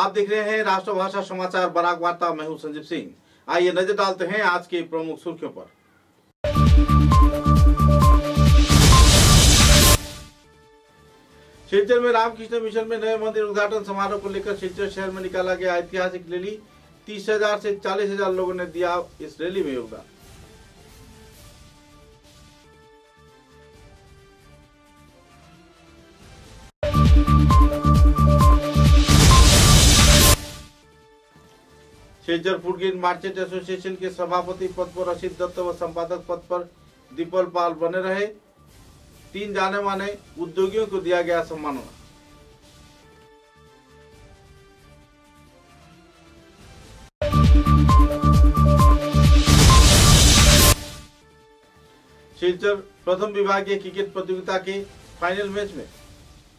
आप देख रहे हैं राष्ट्रभाषा समाचार बराक वार्ता। मैं हूं संजीव सिंह। आइए नजर डालते हैं आज की प्रमुख सुर्खियों पर। सिलचर में रामकृष्ण मिशन में नए मंदिर उद्घाटन समारोह को लेकर सिलचर शहर में निकाला गया ऐतिहासिक रैली। 30,000 से 40,000 लोगों ने दिया इस रैली में योगदान। Silchar food grain merchant association के सभापति पद पर रशीद दत्त व संपादक पद पर दीपल पाल बने रहे। 3 जाने माने उद्योगियों को दिया गया सम्मान। सिलचर प्रथम विभागीय क्रिकेट प्रतियोगिता के फाइनल मैच में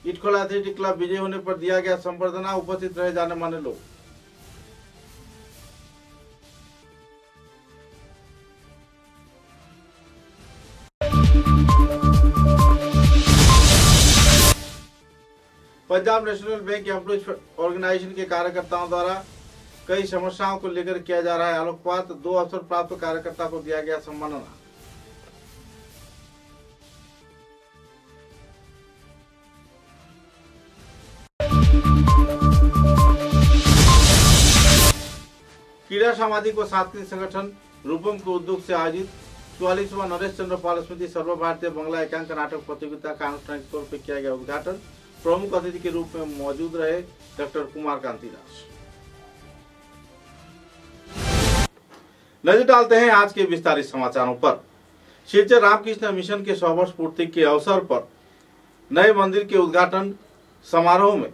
इटखोला एथलेटिक क्लब विजय होने पर दिया गया संबर्धना। उपस्थित रहे जाने माने लोग। Punjab National Bank Employees Organisation के कार्यकर्ताओं द्वारा कई समस्याओं को लेकर किया जा रहा है आलोकपात। 2 अवसर प्राप्त कार्यकर्ता को दिया गया सम्मानना। क्रीड़ा सामाजिक व सांस्कृतिक संगठन रूपम के उद्योग से आयोजित 44वां नरेश चंद्र पाल स्मृति सर्व भारतीय बंगला एकांक नाटक प्रतियोगिता का आनुष्ठानिक तौर पर किया गया उद्घाटन। प्रमुख अतिथि के रूप में मौजूद रहे डॉक्टर कुमार कांति दास। नजर डालते हैं आज के विस्तारित समाचारों पर। सिलचर रामकृष्ण मिशन के 100 वर्ष पूर्ति के अवसर पर नए मंदिर के उद्घाटन समारोह में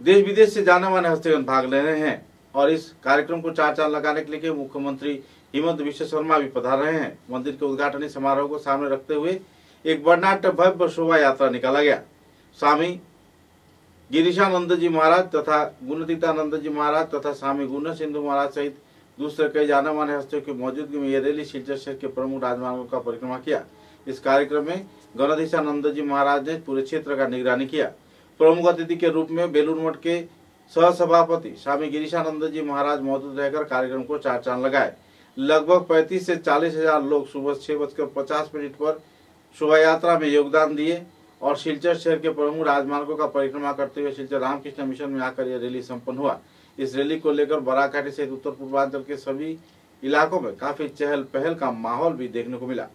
देश विदेश से जाने माने हस्तीगण भाग ले रहे हैं और इस कार्यक्रम को चार चांद लगाने के लिए मुख्यमंत्री हिमंत विश्व शर्मा भी पधार रहे हैं। मंदिर के उद्घाटन समारोह को सामने रखते हुए एक वर्णाढ्य भव्य शोभा यात्रा निकाला गया। स्वामी गिरीशानंद जी महाराज तथा गुणतीतानंद जी महाराज तथा स्वामी गुण सिंधु महाराज सहित दूसरे कई जाने माने हस्तियों की मौजूदगी में यह रैली सिलचर शहर के प्रमुख राजमार्गों का परिक्रमा किया। इस कार्यक्रम में गणधीशानंद जी महाराज ने पूरे क्षेत्र का निगरानी किया। प्रमुख अतिथि के रूप में बेलूर मठ के सह सभापति स्वामी गिरीशानंद जी महाराज मौजूद रहकर कार्यक्रम को चार चांद लगाए। लगभग 35 से 40,000 लोग सुबह 6:50 पर शोभा यात्रा में योगदान दिए और सिलचर शहर के प्रमुख राजमार्गों का परिक्रमा करते हुए सिलचर रामकृष्ण मिशन में आकर यह रैली संपन्न हुआ। इस रैली को लेकर बराक घाटी सहित उत्तर पूर्वांचल के सभी इलाकों में काफी चहल पहल का माहौल भी देखने को मिला।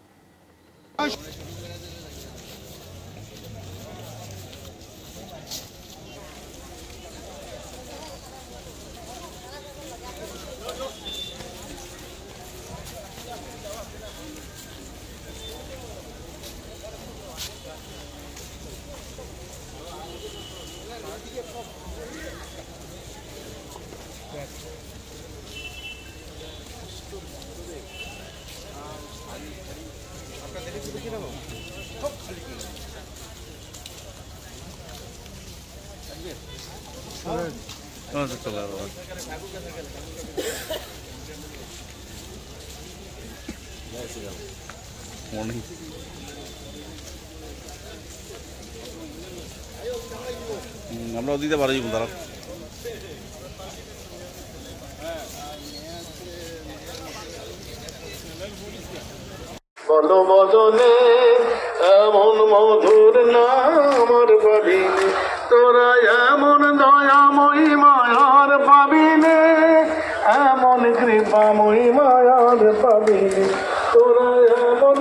मॉर्निंग আমরা দিতে পারি বন্ধুরা। বলো বদনে এমন মধুর নামর পাবিনে, তোরা এমন দয়াময়ী মায়ার পাবিনে, এমন কৃপাময়ী মায়ার পাবিনে, তোরা এমন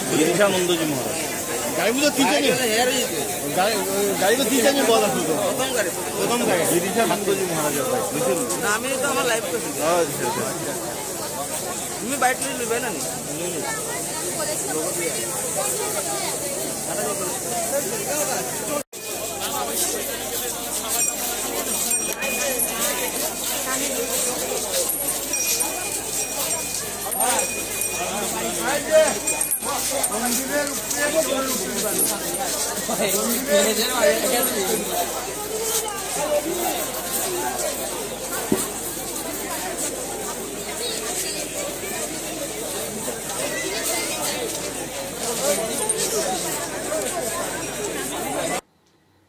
गिरीशानंद जी महाराज गाड़ी तो तीन गाड़ी तो तीन बहुत प्रथम गाड़ी गिरीशानंद जी महाराज नाम तो हमारा लाइफ तुम्हें बैठ ले लेबे ना नहीं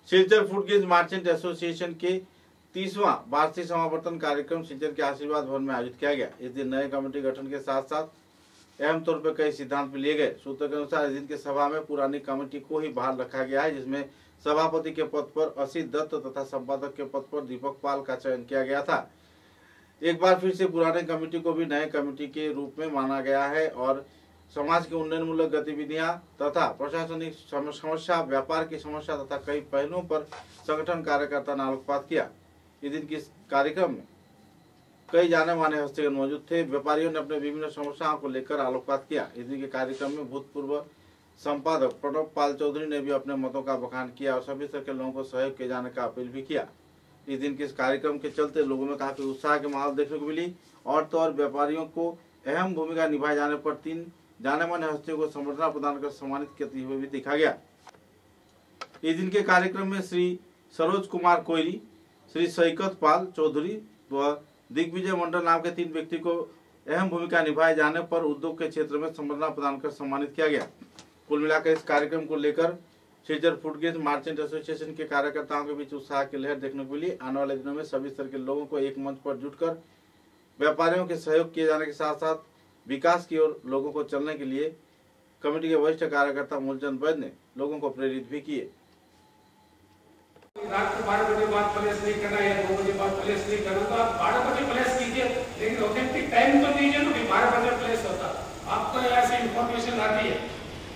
सिलचर फूडगेज मर्चेंट एसोसिएशन के 30वां वार्षिक समावर्तन कार्यक्रम सिलचर के आशीर्वाद भवन में आयोजित किया गया। इस दिन नए कमेटी गठन के साथ साथ अहम तौर पर कई सिद्धांत भी लिए गए। सूत्रों के अनुसार इस दिन की सभा में पुरानी कमेटी को ही बहाल रखा गया है, जिसमें सभापति के पद पर असित दत्त तथा संपादक के पद पर दीपक पाल का चयन किया गया था। एक बार फिर से पुराने कमेटी को भी नए कमेटी के रूप में माना गया है और समाज की उन्नयनमूलक गतिविधियां तथा प्रशासनिक समस्या, व्यापार की समस्या तथा कई पहलुओं पर संगठन कार्यकर्ता ने आलोकपात किया। इस दिन के कार्यक्रम में कई जाने माने हस्तीगण मौजूद थे। व्यापारियों ने अपने विभिन्न समस्याओं को लेकर आलोकपात किया। इस दिन के कार्यक्रम में भूतपूर्व संपादक प्रणव पाल चौधरी ने भी अपने मतों का बखान किया और सभी स्तर के लोगों को सहयोग किए जाने का अपील भी किया। इस दिन के इस कार्यक्रम के चलते लोगों में काफी उत्साह के माहौल देखने को मिली और तो और व्यापारियों को अहम भूमिका निभाए जाने पर 3 जाने माने हस्तियों को संबर्धना प्रदान कर सम्मानित करते हुए भी देखा गया। इस दिन के कार्यक्रम में श्री सरोज कुमार कोयरी, श्री सईकत पाल चौधरी व दिग्विजय मंडल नाम के 3 व्यक्ति को अहम भूमिका निभाए जाने पर उद्योग के क्षेत्र में संबर्धना प्रदान कर सम्मानित किया गया। कुल मिलाकर इस कार्यक्रम को लेकर सिलचर फूडगेज मर्चेंट एसोसिएशन के कार्यकर्ताओं के बीच उत्साह की लहर देखने को मिली। आने वाले दिनों में सभी स्तर के लोगों को एक मंच पर जुटकर व्यापारियों के सहयोग किए जाने के साथ साथ विकास की ओर लोगों को चलने के लिए कमेटी के वरिष्ठ कार्यकर्ता मूलचंद वैद्य ने लोगों को प्रेरित भी किए। रात को 12 बजे बाद प्लेस नहीं करना या 2 बजे बाद प्लेस नहीं करना, तो आप 12 बजे प्लेस कीजिए, लेकिन ऑथेंटिक टाइम तो दीजिए ना कि 12 बजे प्लेस होता। आपको ऐसी इंफॉर्मेशन आती है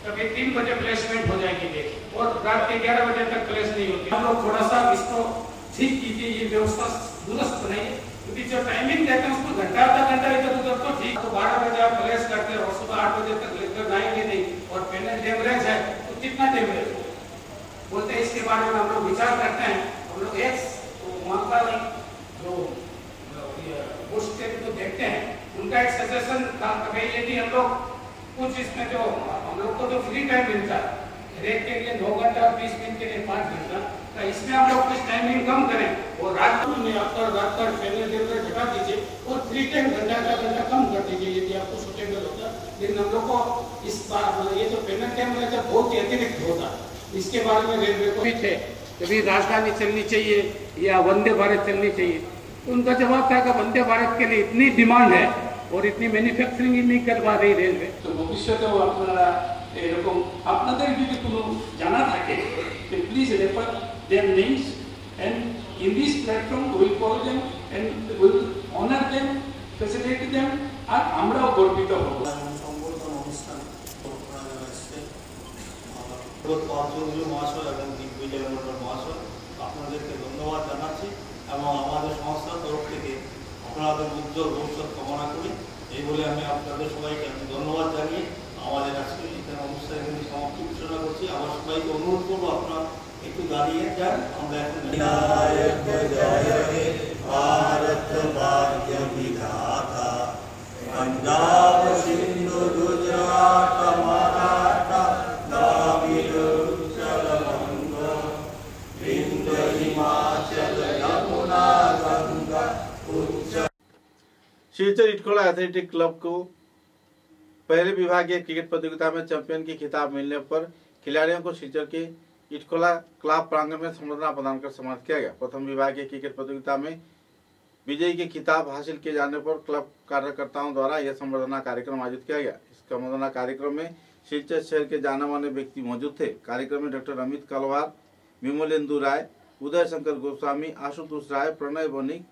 कभी 3 बजे प्लेसमेंट हो जाएगी और रात के 11 बजे तक प्लेस नहीं होती। हम लोग थोड़ा सा इसको ठीक कीजिए, ये व्यवस्था दुरुस्त बनाइए, क्योंकि जो टाइमिंग देते हैं उसको घंटा आधा घंटा इधर उधर तो ठीक। तो 12 बजे आप प्लेस करते हैं और सुबह 8 बजे तक लेकर आएंगे नहीं और पेमेंट डेमरेज है तो कितना डेमरेज बोलते हैं। इसके बारे में हम लोग विचार करते हैं। हम लोग वहाँ का जो तो देखते हैं, उनका एक सजेशन था कि हम लोग कुछ इसमें जो हम लोग को जो फ्री टाइम मिलता है रेट के लिए 9 घंटा 20 मिनट के लिए 5 घंटा, तो इसमें हम लोग कुछ टाइमिंग कम करें और रात में रात का पेमेंट घटा दीजिए और फ्री टाइम घंटा का घंटा कम कर दीजिए यदि आपको सुटेबल होता। लेकिन हम लोग को इस बार ये जो पेमेंट टाइम है जब बहुत ही अतिरिक्त होता, इसके बारे में रेलवे को भी थे कभी राजधानी चलनी चाहिए या वंदे भारत चलनी चाहिए, तो उनका जवाब था कि वंदे भारत के लिए इतनी डिमांड है और इतनी मैन्युफैक्चरिंग नहीं करवा रही रेलवे। तो भविष्य तो अपना এরকম আপনাদের যদি কোনো জানা থাকে please refer their names and in this platform will call them and will honour them facility them আর আমরাও গর্বিত হব। সংবর্ধনা অনুষ্ঠান পাঁচজনের মহাশয় এবং দিগ্বিজয় মন্ডল মহাশয় আপনাদেরকে ধন্যবাদ জানাচ্ছি এবং আমাদের সংস্থার তরফ থেকে আপনাদের উজ্জ্বল ভবিষ্যৎ কামনা করি। এই বলে আমি আপনাদের সবাইকে ধন্যবাদ জানিয়ে আমাদের আজকে এখানে অনুষ্ঠানে সমাপ্তি ঘোষণা করছি। আমার সবাইকে অনুরোধ করবো আপনারা একটু দাঁড়িয়ে যান। আমরা এখন ভারত ভাগ্য বিধাতা पंजाब सिंधु गुजरात मराठा द्राविड़ उत्कल बंग विंध्य हिमाचल यमुना गंगा उच्चल। सिलचर इटखोला एथलेटिक क्लब को पहले विभागीय क्रिकेट प्रतियोगिता में चैंपियन की खिताब मिलने पर खिलाड़ियों को सिलचर के इटखोला क्लब प्रांगण में संबर्धना प्रदान कर सम्मानित किया गया। प्रथम विभागीय क्रिकेट प्रतियोगिता में विजयी के खिताब हासिल किए जाने पर क्लब कार्यकर्ताओं द्वारा यह संबर्धना कार्यक्रम आयोजित किया गया। इस संबर्धना कार्यक्रम में सिलचर शहर के जाने माने व्यक्ति मौजूद थे। कार्यक्रम में डॉक्टर अमित कलवार, विमलेंदु राय, उदय शंकर गोस्वामी, आशुतोष राय, प्रणय बनिक,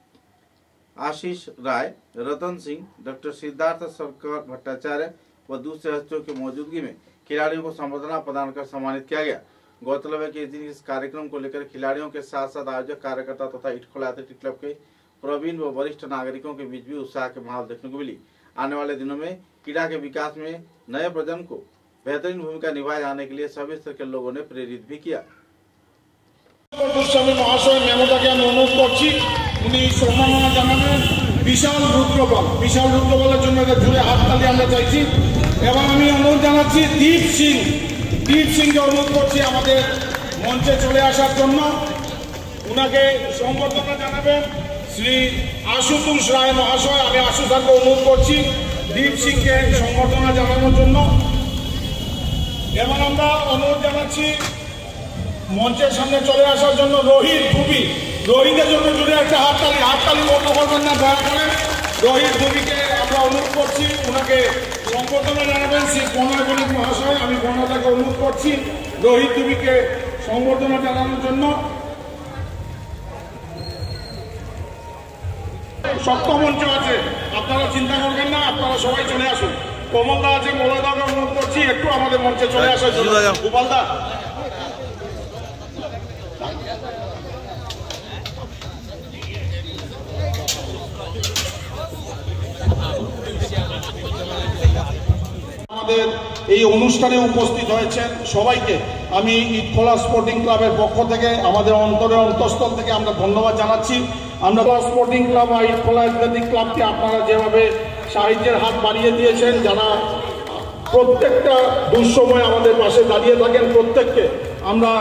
आशीष राय, रतन सिंह, डॉक्टर सिद्धार्थ सरकार भट्टाचार्य व दूसरे हस्तियों की मौजूदगी में खिलाड़ियों को संबर्धना प्रदान कर सम्मानित किया गया। गौरतलब है कि इस कार्यक्रम को लेकर खिलाड़ियों के साथ साथ आयोजक कार्यकर्ता तथा इटखोला एथलेटिक क्लब के प्रवीण व वरिष्ठ नागरिकों के बीच भी उत्साह के माहौल देखने को मिली। आने वाले दिनों में क्रीड़ा के विकास में नए प्रजन्म को बेहतरीन भूमिका निभाए जाने के लिए सभी स्तर के लोगों ने प्रेरित भी किया। गोस्वामी महाशय मेमोटाके আমি অনুরোধ করছি উনি সম্মাননা জানাবেন বিশাল রুদ্রবলের জন্য একটা জোরে হাততালি আমরা চাইছি। এবং আমি অনুরোধ জানাচ্ছি দীপ সিংকে অনুরোধ করছি আমাদের মঞ্চে চলে আসার জন্য। উনাকে সংবর্ধনা জানাবেন শ্রী আশুতোষ রায় মহাশয়। আমি আশু স্যারকে অনুরোধ করছি দীপ সিংকে সংবর্ধনা জানানোর জন্য। এবং আমরা অনুরোধ জানাচ্ছি মঞ্চের সামনে চলে আসার জন্য রোহিতের জন্য জুড়ে একটা হাততালি বন্ধ করবেন না দয়া করে। রোহিত ভূমিকে আমরা অনুরোধ করছি ওনাকে সংবর্ধনা জানাবেন শ্রী প্রণয় বণিক মহাশয়। আমি প্রণয়দাকে অনুরোধ করছি রোহিত ভূমিকে সংবর্ধনা জানানোর জন্য। শক্ত মঞ্চ আছে, আপনারা চিন্তা করবেন না, আপনারা সবাই চলে আসুন। কমলদা আছে, মলয়দাকে অনুরোধ করছি একটু আমাদের মঞ্চে চলে আসার জন্য। গোপালদা আমাদের এই অনুষ্ঠানে উপস্থিত হয়েছেন সবাইকে আমি ঈদখোলা স্পোর্টিং ক্লাবের পক্ষ থেকে আমাদের অন্তঃস্থল থেকে আমরা ধন্যবাদ জানাচ্ছি। আমরা স্পোর্টিং ক্লাব বা ঈদখোলা অ্যাথলেটিক ক্লাবকে আপনারা যেভাবে সাহায্যের হাত বাড়িয়ে দিয়েছেন, যারা প্রত্যেকটা দুঃসময় আমাদের পাশে দাঁড়িয়ে থাকেন, প্রত্যেককে আমরা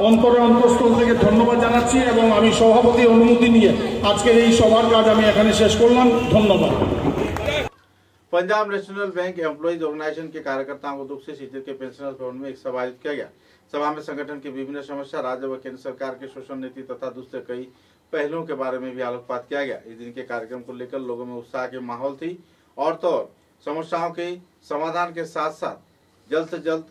অন্তঃস্থল থেকে ধন্যবাদ জানাচ্ছি। এবং আমি সভাপতির অনুমতি নিয়ে আজকের এই সভার কাজ আমি এখানে শেষ করলাম। ধন্যবাদ। Punjab National Bank Employees Organisation के कार्यकर्ताओं को दुख से सीधे के पेंशनर्स भवन में एक सभा आयोजित किया गया। सभा में संगठन की विभिन्न समस्या, राज्य व केंद्र सरकार के शोषण नीति तथा दूसरे कई पहलुओं के बारे में भी आलोकपात किया गया। इस दिन के कार्यक्रम को लेकर लोगों में उत्साह की माहौल थी और तो समस्याओं के समाधान के साथ साथ जल्द से जल्द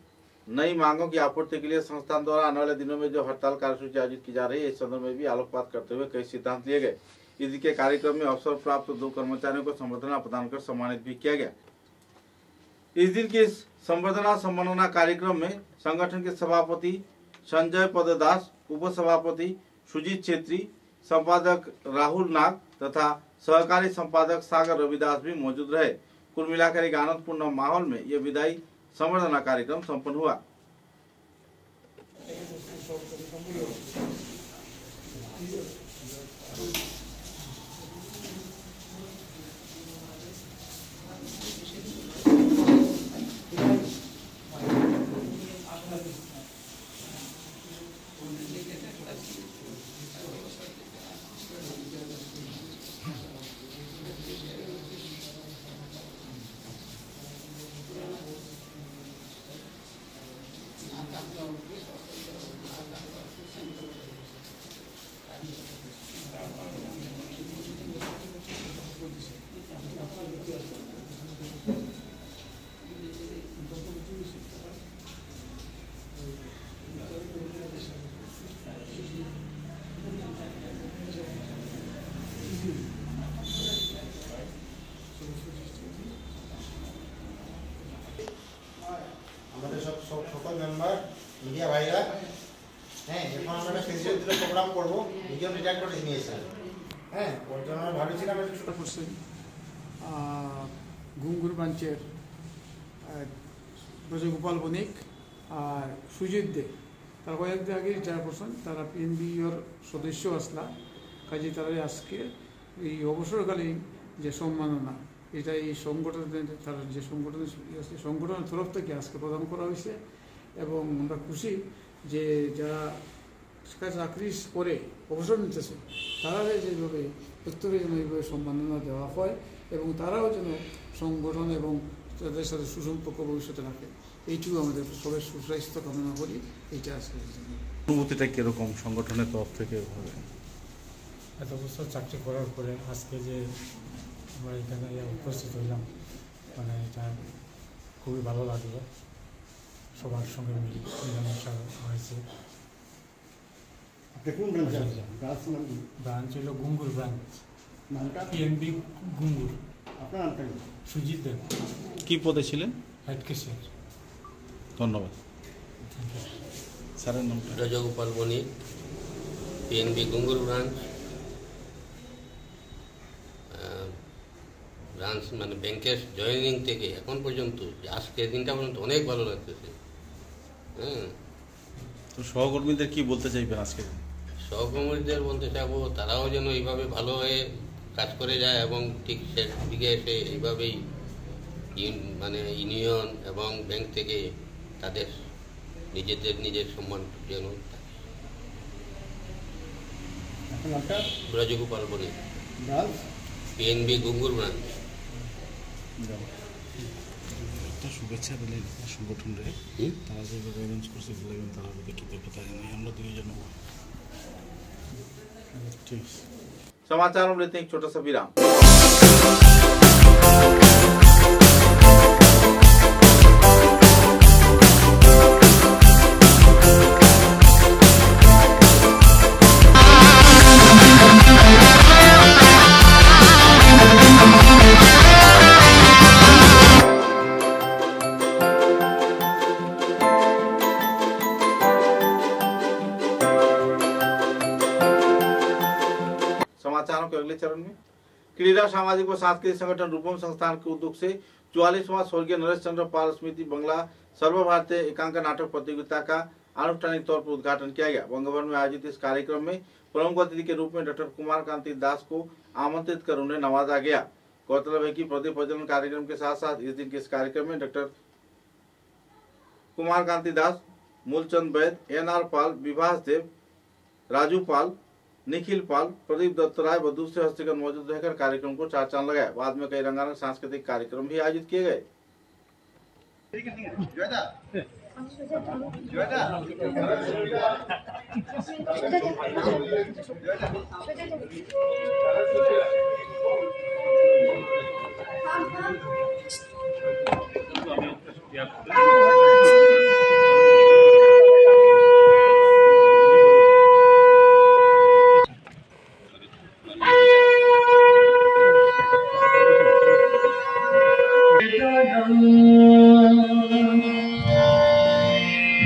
नई मांगों की आपूर्ति के लिए संस्थान द्वारा आने वाले दिनों में जो हड़ताल कार्यसूची आयोजित की जा रही है, इस संदर्भ में भी आलोकपात करते हुए कई सिद्धांत लिए गए। इस के कार्यक्रम में अवसर प्राप्त 2 कर्मचारियों को संबर्धना प्रदान कर सम्मानित भी किया गया। इस दिन के सम्मानना कार्यक्रम में संगठन के सभापति संजय पददास, उप सभापति सुजीत छेत्री, संपादक राहुल नाग तथा सहकारी संपादक सागर रविदास भी मौजूद रहे। कुल मिलाकर एक आनंदपूर्ण माहौल में यह विदाई संबर्धना कार्यक्रम संपन्न हुआ। সকল মেম্বার মিডিয়া ভাইরা, হ্যাঁ এখন আমরা ফেসবুক দিলে প্রোগ্রাম করবো, ভিডিও রিটার্ন করে নিয়েছি। হ্যাঁ ওর জন্য আমি ভাবছিলাম একটু ছোটো করছেন ঘুঙ্গুর ব্রাঞ্চের ব্রজগোপাল বণিক আর সুজিত দে, তারা কয়েকদিন আগে রিটায়ার করছেন। তারা পিএনবির সদস্য আসলা, কাজে তারা আজকে এই অবসরকালীন যে সম্মাননা, এটা এই সংগঠনের তার যে সংগঠনের তরফ থেকে আজকে প্রদান করা হয়েছে। এবং আমরা খুশি যে যারা চাকরি করে অবসর নিতেছে তারা যেভাবে প্রত্যেকে যেন এইভাবে সম্মাননা দেওয়া হয় এবং তারাও যেন সংগঠন এবং তাদের সাথে সুসম্পর্ক ভবিষ্যতে রাখে, এইটুকু আমাদের সবাই সুস্বাস্থ্য কামনা করি। এইটা আজকে অনুভূতিটা কীরকম সংগঠনের তরফ থেকে? এত বছর চাকরি করার পরে আজকে যে আমরা এখানে উপস্থিত হইলাম, মানে এটা খুবই ভালো লাগলো। সবার সঙ্গে মিলামেশা হয়েছে। ব্রাঞ্চ হলো গুঙ্গুর ব্রাঞ্চ, পিএনবি গুঙ্গুর। সুজিত দেব। কি পদে ছিলেন? Head cashier. ধন্যবাদ। স্যারের নাম? ব্রজগোপাল বণিক, পিএনবি গুঙ্গুর ব্রাঞ্চ। ব্রাঞ্চ মানে ব্যাংকের জয়েনিং থেকে এখন পর্যন্ত আজকের দিনটা পর্যন্ত অনেক ভালো লাগতেছে। হ্যাঁ, তো সহকর্মীদের কি বলতে চাইবেন আজকে? সহকর্মীদের বলতে চাবো তারাও যেন এইভাবে ভালো হয়ে কাজ করে যায় এবং ঠিক সেদিকে এসে এইভাবেই মানে ইউনিয়ন এবং ব্যাংক থেকে তাদের নিজের সম্মান যেন ব্রজগোপাল বলে পিএনবি গুঙ্গুর ব্রাঞ্চ। একটা শুভেচ্ছা দিলে সংগঠনরে তারা যেভাবে অ্যারেঞ্জ করছে তারা কৃতজ্ঞতা জানাই আমরা দুইজন। ঠিক আছে, समाचारों में लेते हैं एक छोटा सा विराम। समाचारों के अगले चरण में क्रीड़ा सामाजिक व सांस्कृतिक संगठन रूपम संस्थान के उद्योग से 44वां स्वर्गीय नरेश चंद्र पाल स्मृति बंगला सर्वभारतीय एकांक नाटक प्रतियोगिता का आनुष्ठानिक तौर पर उद्घाटन किया गया। बंगभवन में आयोजित इस कार्यक्रम में प्रमुख अतिथि के रूप में डॉक्टर कुमार कांति दास को आमंत्रित कर उन्हें नवाजा गया। गौरतलब है कि प्रदीप प्रज्वलन कार्यक्रम के साथ साथ इस दिन के इस कार्यक्रम में डॉक्टर कुमार कांति दास, मूलचंद वैद, एनआर पाल, विभास देव, राजू पाल, निखिल पाल, प्रदीप दत्त राय व दूसरे हस्तिगण मौजूद रहकर कार्यक्रम को चार चांद लगाया। बाद में कई रंगारंग सांस्कृतिक कार्यक्रम भी आयोजित किए गए।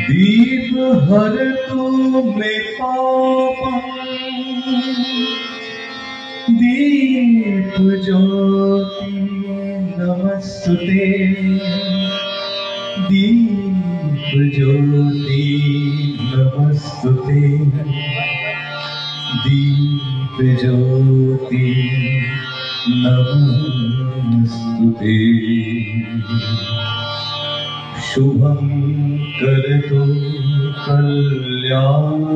दीप हर तू में पापा दीप ज्योति नमस्ते दीप ज्योति नमस्ते दीप ज्योति नमस्ते शुभं करतु कल्याणम्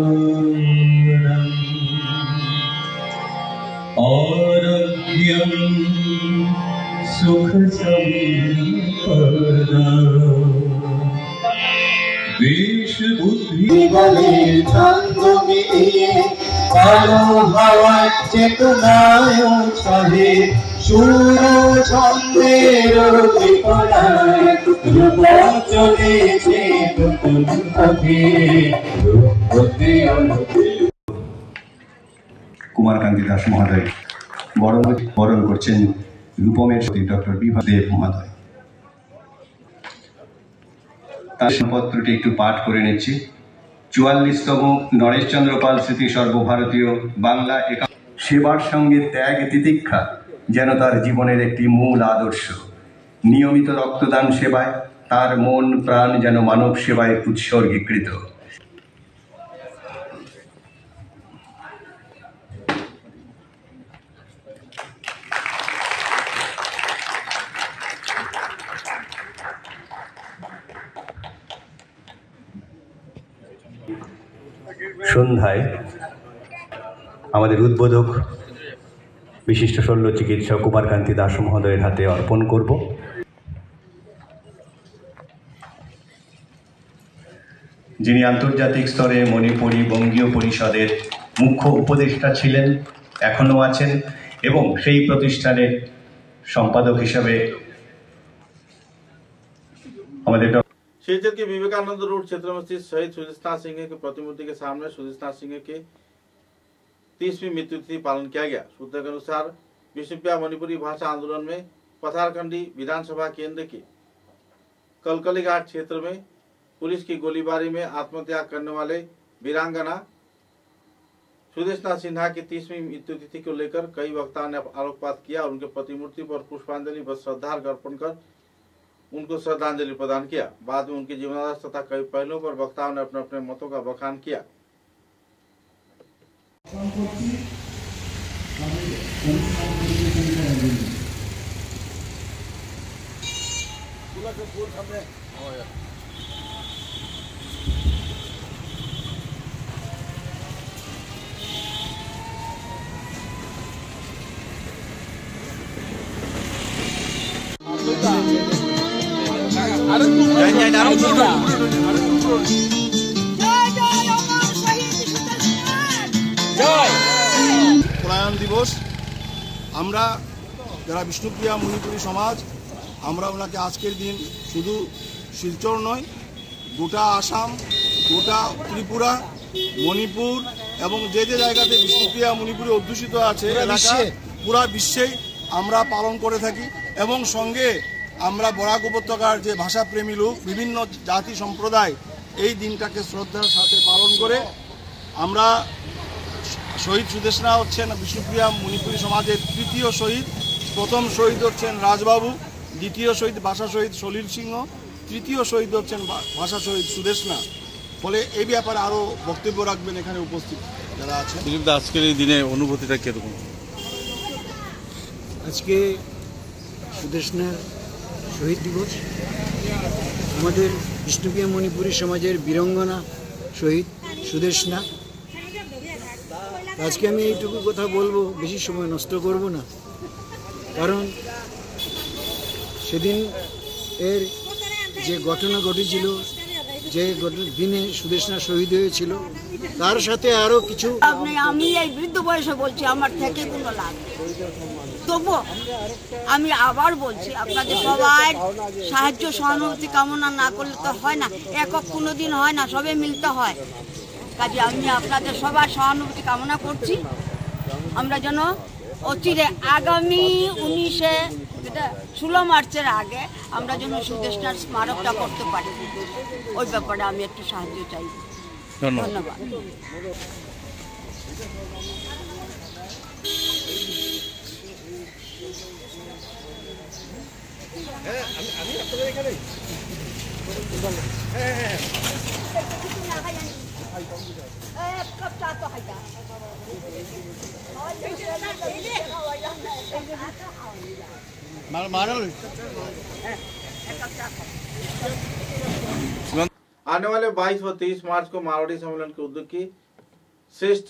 आरोग्यं सुख सम्पदम् देश बुद्धि बले छंद मिलिए কালো হাওয়ার চেতনায় ছড়ে সুর ছন্দের বিপলায় রূপ চলেছে নতুন পথে কুমার কান্তি দাস মহোদয় বরণ করছেন রূপমের সতী ডক্টর বিভা দেব মহোদয়। তার পত্রটি একটু পাঠ করে নিচ্ছি। 44তম নরেশ চন্দ্র পাল স্মৃতি সর্বভারতীয় বাংলা সেবার সঙ্গে ত্যাগ তিতিক্ষা যেন তার জীবনের একটি মূল আদর্শ। নিয়মিত রক্তদান সেবায় তার মন প্রাণ যেন মানব সেবায় উৎসর্গীকৃত। সন্ধ্যায় আমাদের উদ্বোধক বিশিষ্ট শল্য চিকিৎসক কুমার কান্তি দাস মহোদয়ের হাতে অর্পণ করব। যিনি আন্তর্জাতিক স্তরে মণিপুরী বঙ্গীয় পরিষদের মুখ্য উপদেষ্টা ছিলেন, এখনও আছেন এবং সেই প্রতিষ্ঠানের সম্পাদক হিসেবে আমাদের शिलचर के विवेकानंद रोड क्षेत्र में स्थित शहीद सुदेशनाथ सिंह की प्रतिमूर्ति के सामने सुदेशनाथ सिंह के 30वीं मृत्यु तिथि पालन किया गया। सूत्र के अनुसार विश्वव्या मणिपुरी भाषा आंदोलन में पथारकंडी विधानसभा केंद्र के कलकली घाट क्षेत्र में पुलिस की गोलीबारी में आत्महत्या करने वाले वीरांगना सुदेशना सिन्हा की 30वीं मृत्युतिथि को लेकर कई वक्ताओं ने आलोकपात किया और उनके प्रतिमूर्ति पर पुष्पांजलि व श्रद्धार्घ्य अर्पण कर उनको श्रद्धांजलि प्रदान किया। बाद में उनके जीवनादर्श तथा कई पहलुओं पर वक्ताओं ने अपने अपने मतों का बखान किया। প্রয়াণ দিবস আমরা যারা বিষ্ণুপ্রিয়া মণিপুরী সমাজ আমরা ওনাকে আজকের দিন শুধু শিলচর নয় গোটা আসাম গোটা ত্রিপুরা মণিপুর এবং যে যে জায়গাতে বিষ্ণুপ্রিয়া মণিপুরী অধ্যুষিত আছে এলাকা পুরা বিশ্বেই আমরা পালন করে থাকি এবং সঙ্গে আমরা বরাক উপত্যকার যে ভাষাপ্রেমী লোক বিভিন্ন জাতি সম্প্রদায় এই দিনটাকে শ্রদ্ধার সাথে পালন করে আমরা শহীদ সুদেশনা হচ্ছেন বিষ্ণুপ্রিয়া মণিপুরী সমাজের তৃতীয় শহীদ। প্রথম শহীদ হচ্ছেন রাজবাবু, দ্বিতীয় শহীদ ভাষা শহীদ সলিল সিংহ, তৃতীয় শহীদ হচ্ছেন ভাষা শহীদ সুদেশনা। ফলে এই ব্যাপারে আরও বক্তব্য রাখবেন এখানে উপস্থিত যারা আছেন। আজকের এই দিনে অনুভূতিটা কিরকম? আজকে সুদেশনার শহীদ দিবস, আমাদের বিষ্ণুপ্রিয়া মণিপুরী সমাজের বীরঙ্গনা শহীদ সুদেশনা। আজকে আমি এইটুকু কথা বলবো, বেশি সময় নষ্ট করব না, কারণ সেদিন এর যে ঘটনা ঘটেছিল, যে দিনে সুদেশনা শহীদ হয়েছিল, তার সাথে আরো কিছু আমি এই বৃদ্ধ বয়সে বলছি, আমার থেকে কোনো লাভ নেই। তবু আমি আবার বলছি, আপনাদের সবাই সাহায্য সহানুভূতি কামনা না করলে তো হয় না, একক কোনোদিন হয় না, সবে মিলতে হয়। কাজে আমি আপনাদের সবার সহানুভূতি কামনা করছি, আমরা যেন অচিরে আগামী 16 মার্চের আগে আমরা যেন সুদেশনার স্মারকটা করতে পারি, ওই ব্যাপারে আমি একটু সাহায্য চাই। ধন্যবাদ। आने वाले 22 व 23 मार्च को मारवाड़ी सम्मेलन के उद्योग की श्रेष्ठ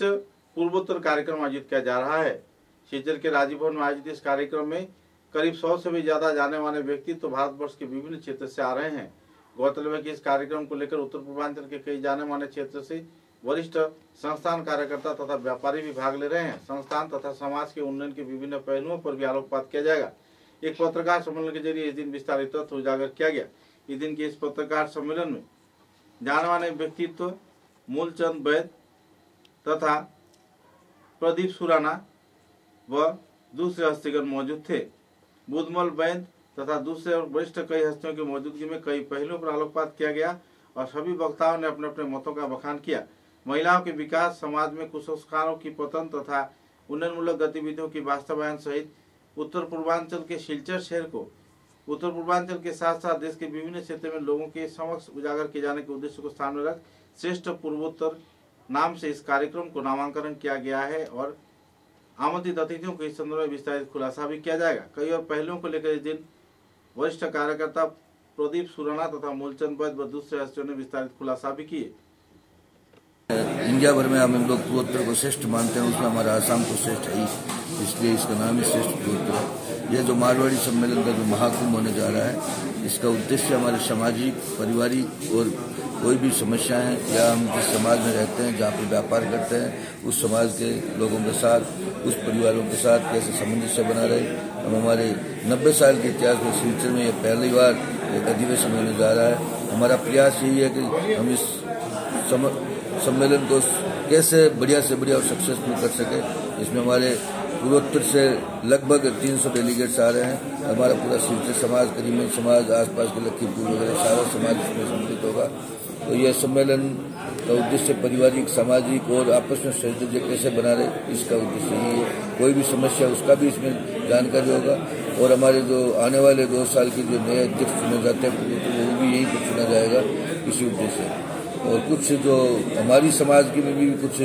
पूर्वोत्तर कार्यक्रम आयोजित किया जा रहा है। शिलचर के राजीव भवन में आयोजित इस कार्यक्रम में करीब 100 से भी ज्यादा जाने माने व्यक्ति तो भारतवर्ष के विभिन्न क्षेत्र से आ रहे हैं। गौरतलब है कि इस कार्यक्रम को लेकर उत्तर पूर्वांचल के कई जाने माने क्षेत्र से वरिष्ठ संस्थान कार्यकर्ता तथा व्यापारी भी भाग ले रहे हैं। संस्थान तथा समाज के उन्नयन के विभिन्न पहलुओं पर भी आलोकपात किया जाएगा। एक पत्रकार सम्मेलन के जरिए इस दिन विस्तारित तथ्य उजागर किया गया। इस दिन के इस पत्रकार सम्मेलन में जाने माने व्यक्तित्व मूलचंद वैद तथा प्रदीप सुराना व दूसरे हस्तीगण मौजूद थे। बुधमल वैद तथा दूसरे और वरिष्ठ कई हस्तियों की मौजूदगी में कई पहलुओं पर आलोकपात किया गया और सभी वक्ताओं ने अपने अपने मतों का बखान किया। महिलाओं के विकास, समाज में कुसंस्कारों की पतन तथा उन्नयनमूलक गतिविधियों की वास्तवायन सहित उत्तर पूर्वांचल के शिलचर शहर को उत्तर पूर्वांचल के साथ साथ देश के विभिन्न क्षेत्र में लोगों के समक्ष उजागर किए जाने के उद्देश्य को सामने रख श्रेष्ठ पूर्वोत्तर नाम से इस कार्यक्रम को नामांकन किया गया है और आमंत्रित अतिथियों को इस संदर्भ में विस्तारित खुलासा भी किया जाएगा। कई और पहलुओं को लेकर इस दिन वरिष्ठ कार्यकर्ता प्रदीप सुराना तथा मूलचंद वैद व दूसरे हस्तियों ने विस्तारित खुलासा भी किए। इंडिया भर में हम लोग पूर्वोत्तर को श्रेष्ठ मानते हैं, उसमें हमारा आसाम को श्रेष्ठ है, इसलिए इसका नाम ही श्रेष्ठ पूर्वोत्तर है। यह जो मारवाड़ी सम्मेलन का जो महाकुंभ होने जा रहा है, इसका उद्देश्य हमारे सामाजिक, पारिवारिक और कोई भी समस्या है या हम जिस समाज में रहते हैं, जहाँ पे व्यापार करते हैं, उस समाज के लोगों के साथ, उस परिवारों के साथ कैसे सामंजस्य बना रहे। हम हमारे 90 साल के इतिहास में शिलचर में यह पहली बार एक अधिवेशन होने जा रहा है। हमारा प्रयास यही है कि हम इस सम्मेलन को कैसे बढ़िया से बढ़िया और सक्सेसफुल कर सके। इसमें हमारे पूर्वोत्तर से लगभग 300 डेलीगेट्स आ रहे हैं। हमारा पूरा शिलचर समाज, करीमगंज समाज, आसपास के लखीमपुर वगैरह सारा समाज इसमें सम्मिलित होगा। तो यह सम्मेलन का उद्देश्य पारिवारिक, सामाजिक और आपस में सौहार्द कैसे बना रहे, इसका उद्देश्य यही है। कोई भी समस्या उसका भी इसमें जानकारी होगा और हमारे जो आने वाले 2 साल के जो नए अध्यक्ष चुने जाते हैं वो भी यहीं पर चुना जाएगा इसी उद्देश्य से। और कुछ जो हमारी समाज की में भी कुछ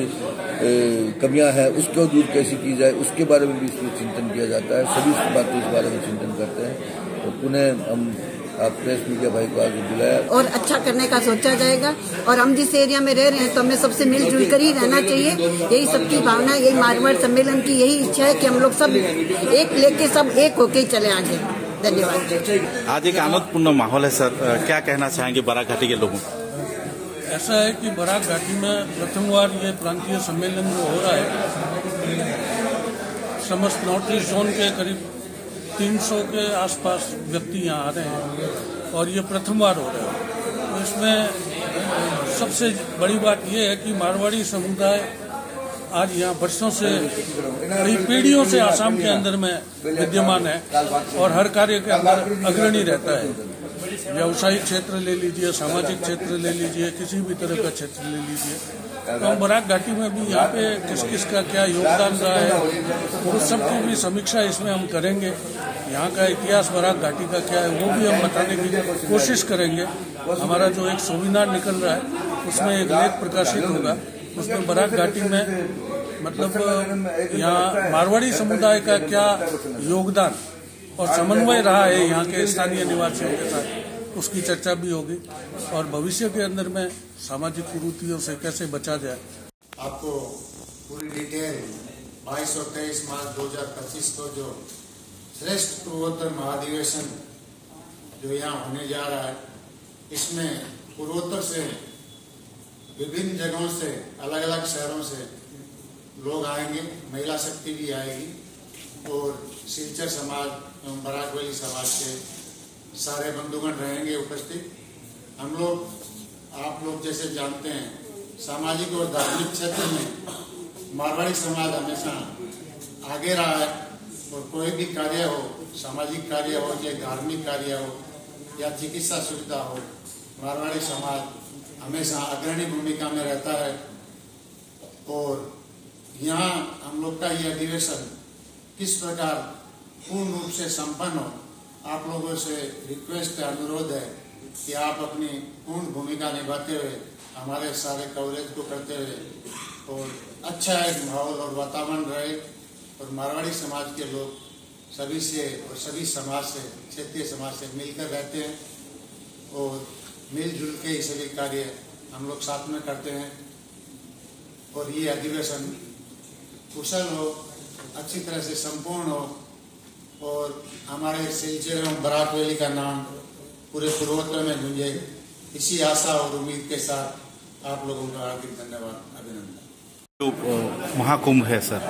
कमियां हैं उसको दूर कैसे की जाए उसके बारे में भी इसमें चिंतन किया जाता है। सभी बातें इस बारे में चिंतन करते हैं। तो पुनः हम आप प्रेस मीडिया भाई को आज बुलाया और अच्छा करने का सोचा जाएगा। और हम जिस एरिया में रह रहे हैं तो हमें सबसे मिलजुल कर ही रहना चाहिए। यही सबकी भावना, यही मारवाड़ सम्मेलन की यही इच्छा है कि हम लोग सब एक लेके सब एक होके चले आगे। धन्यवाद। आज एक आनंदपूर्ण माहौल है सर, क्या कहना चाहेंगे बराक घाटी के लोगों? ऐसा है कि बराक घाटी में प्रथमवार ये प्रांतीय सम्मेलन जो हो रहा है, समस्त नॉर्थ ईस्ट जोन के करीब 300 के आसपास व्यक्ति यहाँ आ रहे हैं और ये प्रथमवार हो रहा है। तो इसमें सबसे बड़ी बात ये है कि मारवाड़ी समुदाय आज यहाँ वर्षों से, कई पीढ़ियों से आसाम के अंदर में विद्यमान है और हर कार्य के अंदर अग्रणी रहता है। व्यावसायिक क्षेत्र ले लीजिए, सामाजिक क्षेत्र ले लीजिए, किसी भी तरह का क्षेत्र ले लीजिए। तो बराक घाटी में भी यहाँ पे किस किस का क्या योगदान रहा है तो उस सब की भी समीक्षा इसमें हम करेंगे। यहाँ का इतिहास बराक घाटी का क्या है वो भी हम बताने की कोशिश करेंगे। हमारा जो एक सेमिनार निकल रहा है उसमें एक लेख प्रकाशित होगा, उसमें बराक घाटी में मतलब यहाँ मारवाड़ी समुदाय का क्या योगदान और समन्वय रहा है यहाँ के स्थानीय निवासियों के साथ, उसकी चर्चा भी होगी और भविष्य के अंदर में सामाजिक कुरीतियों से कैसे बचा जाए। आपको पूरी डिटेल 22 और 23 मार्च 2025 को जो श्रेष्ठ पूर्वोत्तर महाधिवेशन जो यहाँ होने जा रहा है, इसमें पूर्वोत्तर से विभिन्न जगहों से, अलग अलग शहरों से लोग आएंगे, महिला शक्ति भी आएगी और सिलचर समाज एवं बराक वैली समाज के सारे बंधुगण रहेंगे उपस्थित। हम लोग, आप लोग जैसे जानते हैं, सामाजिक और धार्मिक क्षेत्र में मारवाड़ी समाज हमेशा आगे रहा है और कोई भी कार्य हो, सामाजिक कार्य हो या धार्मिक कार्य हो या चिकित्सा सुविधा हो, मारवाड़ी समाज हमेशा अग्रणी भूमिका में रहता है। और यहाँ हम लोग का ये अधिवेशन किस प्रकार पूर्ण रूप से संपन्न हो, आप लोगों से रिक्वेस्ट है, अनुरोध है कि आप अपनी पूर्ण भूमिका निभाते हुए हमारे सारे कवरेज को करते हुए और अच्छा एक माहौल और वातावरण रहे और मारवाड़ी समाज के लोग सभी से और सभी समाज से, क्षेत्रीय समाज से मिलकर रहते हैं और मिलजुल के ही सभी कार्य हम लोग साथ में करते हैं। और ये अधिवेशन कुशल हो, अच्छी तरह से संपूर्ण हो और हमारे सिलचर एवं बराक वैली का नाम पूरे पूर्वोत्तर में गूंजे, इसी आशा और उम्मीद के साथ आप लोगों का हार्दिक धन्यवाद, अभिनंदन। जो महाकुंभ है सर,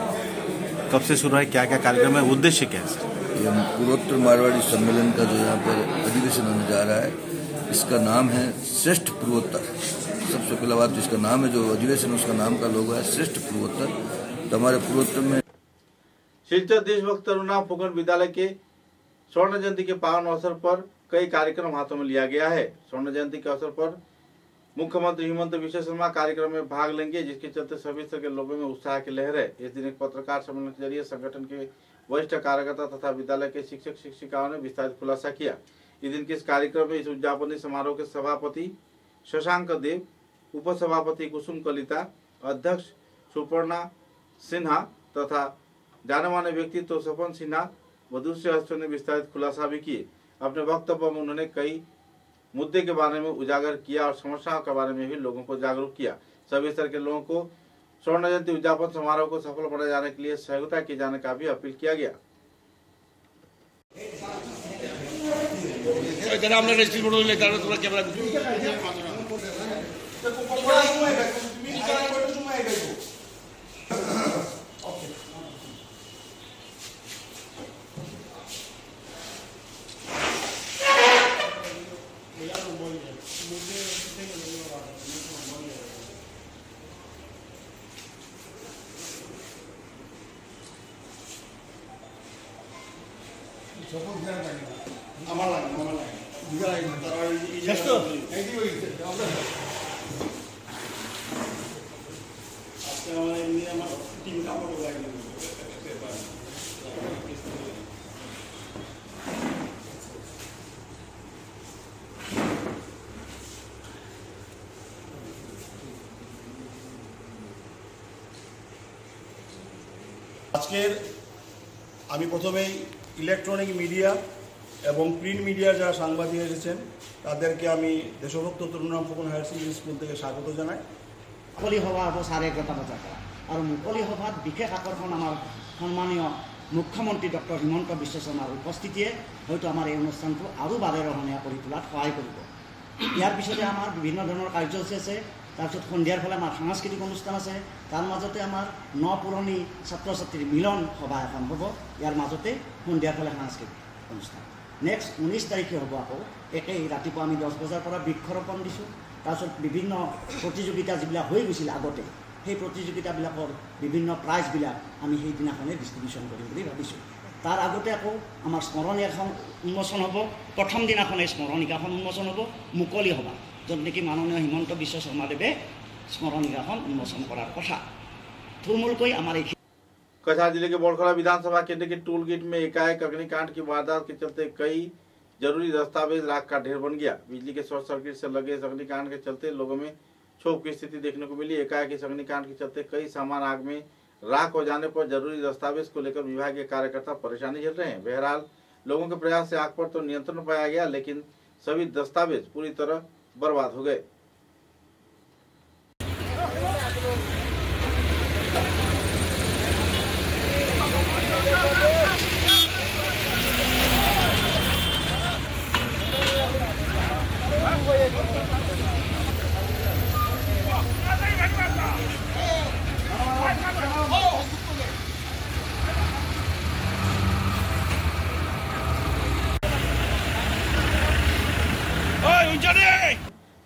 कब से शुरू है, क्या क्या कार्यक्रम है, उद्देश्य क्या है सर? ये पूर्वोत्तर मारवाड़ी सम्मेलन का जो यहाँ पर अधिवेशन होने जा रहा है, इसका नाम है श्रेष्ठ पूर्वोत्तर। सबसे पहला बात तो इसका नाम है, जो अधिवेशन उसका नाम का लोगो है श्रेष्ठ पूर्वोत्तर। तो हमारे पूर्वोत्तर में शिलचर देशभक्त तरुणराम फुकन विद्यालय के स्वर्ण जयंती के पावन अवसर पर कई कार्यक्रम हाथों में लिया गया है। स्वर्ण जयंती के अवसर पर मुख्यमंत्री हिमंत विश्व शर्मा कार्यक्रम में भाग लेंगे, जिसके चलते सभी स्तर के लोगों में उत्साह की लहर है। इस दिन एक पत्रकार सम्मेलन के जरिए संगठन के वरिष्ठ कार्यकर्ता तथा विद्यालय के शिक्षक शिक्षिकाओं ने विस्तारित खुलासा किया। इस दिन के इस कार्यक्रम में इस उद्यापनी समारोह के सभापति शशांक देव, उपसभापति कुसुम कलिता, अध्यक्ष सुपर्णा सिन्हा तथा जाने माने व्यक्तित्व सपन सिन्हा व दूसरे हस्तों ने विस्तारित खुलासा भी किए। अपने वक्तव्य में उन्होंने कई मुद्दे के बारे में उजागर किया और समस्याओं के बारे में भी लोगों को जागरूक किया। सभी स्तर के लोगों को स्वर्ण जयंती उद्यापन समारोह को सफल बनाए जाने के लिए सहयोगिता किए जाने का भी अपील किया गया। আজকের আমি প্রথমেই ইলেকট্রনিক মিডিয়া এবং প্রিন্ট মিডিয়ার যারা সাংবাদিক এসেছেন তাদেরকে আমি দেশভক্ত Tarunram Phukan higher secondary school থেকে স্বাগত জানাই। মুকলি সভা হ'ব 11:30 বজাৰ পৰা আৰু মুকলি সভাত বিশেষ আকৰ্ষণ আমাৰ সন্মানীয় মুখ্যমন্ত্ৰী ডক্টৰ হিমন্ত বিশ্ব শৰ্মাৰ উপস্থিতিয়ে হয়তো আমাৰ এই অনুষ্ঠানটো আৰু বাৰেৰহণীয়া কৰি তোলাত সহায় কৰিব। ইয়াৰ পিছতে আমাৰ বিভিন্ন ধৰণৰ কাৰ্যসূচী আছে। তাৰপিছত সন্ধিয়াৰ ফালে আমাৰ সাংস্কৃতিক অনুষ্ঠান আছে। তাৰ মাজতে আমাৰ পুৰণি ছাত্ৰ ছাত্ৰীৰ মিলন সভা এখন হ'ব। ইয়াৰ মাজতে সন্ধিয়াৰ ফালে সাংস্কৃতিক অনুষ্ঠান। নেক্সট 19 তাৰিখে হ'ব আকৌ একেই ৰাতিপুৱা আমি 10 বজাৰ পৰা বৃক্ষৰোপণ দিছোঁ। তাৰপিছত বিভিন্ন প্ৰতিযোগিতা যিবিলাক হৈ গৈছিল আগতে সেই প্ৰতিযোগিতাবিলাকৰ বিভিন্ন প্ৰাইজবিলাক আমি সেইদিনাখনে ডিষ্ট্ৰিবিউশ্যন কৰিম বুলি ভাবিছোঁ। তাৰ আগতে আকৌ আমাৰ স্মৰণিকাখন উন্মোচন হ'ব। প্ৰথম দিনাখনে স্মৰণিকাখন উন্মোচন হ'ব, মুকলি সভা, য'ত নেকি মাননীয় হিমন্ত বিশ্ব শৰ্মাদেৱে स्मरणिकाখন उन्मोचन करार कथा थुलमुलकै हमारे। कछार जिले के बोड़खला विधानसभा केंद्र के टोल गेट में एकाएक अग्निकांड की वारदात के चलते कई जरूरी दस्तावेज राख का ढेर बन गया। बिजली के शॉर्ट सर्किट से लगे इस अग्निकांड के चलते लोगों में क्षोभ की स्थिति देखने को मिली। एकाएक इस अग्निकांड के चलते कई सामान आग में राख हो जाने पर जरूरी दस्तावेज को लेकर विभाग के कार्यकर्ता परेशानी झेल रहे हैं। बहरहाल लोगों के प्रयास से आग पर तो नियंत्रण पाया गया, लेकिन सभी दस्तावेज पूरी तरह बर्बाद हो गए।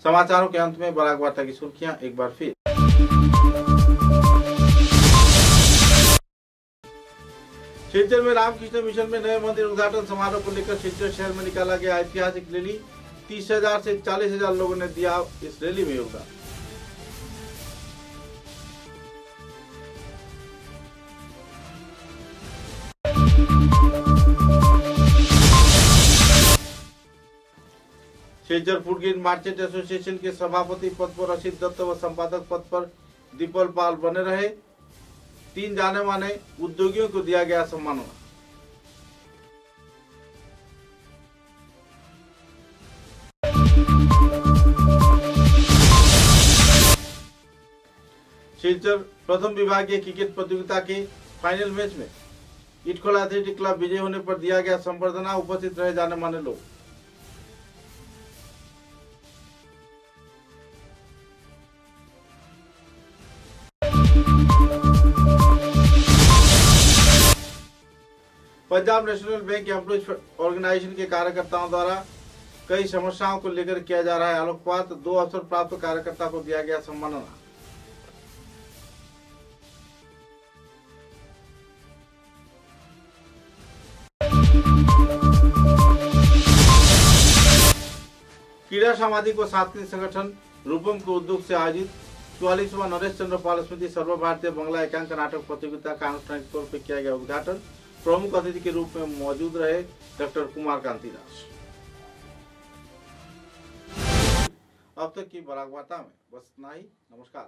समाचारों के अंत में बराक वार्ता की सुर्खियां एक बार फिर। शिलचर में रामकृष्ण मिशन में नए मंदिर उद्घाटन समारोह को लेकर शिलचर शहर में निकाला गया ऐतिहासिक रैली। 30,000 से 40,000 लोगों ने दिया इस रैली में योगदान। Silchar food grain merchant association के सभापति पद पर रशीद दत्त व संपादक पद पर दीपल पाल बने रहे। 3 जाने माने उद्योगियों को दिया गया सम्मानना। शिलचर प्रथम विभागीय क्रिकेट प्रतियोगिता के फाइनल मैच में इटखोला एथलेटिक क्लब विजय होने पर दिया गया संबर्धना। उपस्थित रहे जाने माने लोग। Punjab National Bank Employees Organisation के कार्यकर्ताओं द्वारा कई समस्याओं को लेकर किया जा रहा है आलोकपात। 2 अवसर प्राप्त कार्यकर्ता को दिया गया सम्मानना। क्रीड़ा सामाजिक व सांस्कृतिक संगठन रूपम के उद्योग से आयोजित 44वां नरेश चंद्र पाल स्मृति सर्वभारतीय बंगला एकांक नाटक प्रतियोगिता का आनुष्ठानिक तौर पर किया गया उद्घाटन। प्रमुख अतिथि के रूप में मौजूद रहे डॉक्टर कुमार कांति दास। अब तक की बराक वार्ता में बस इतना ही। नमस्कार।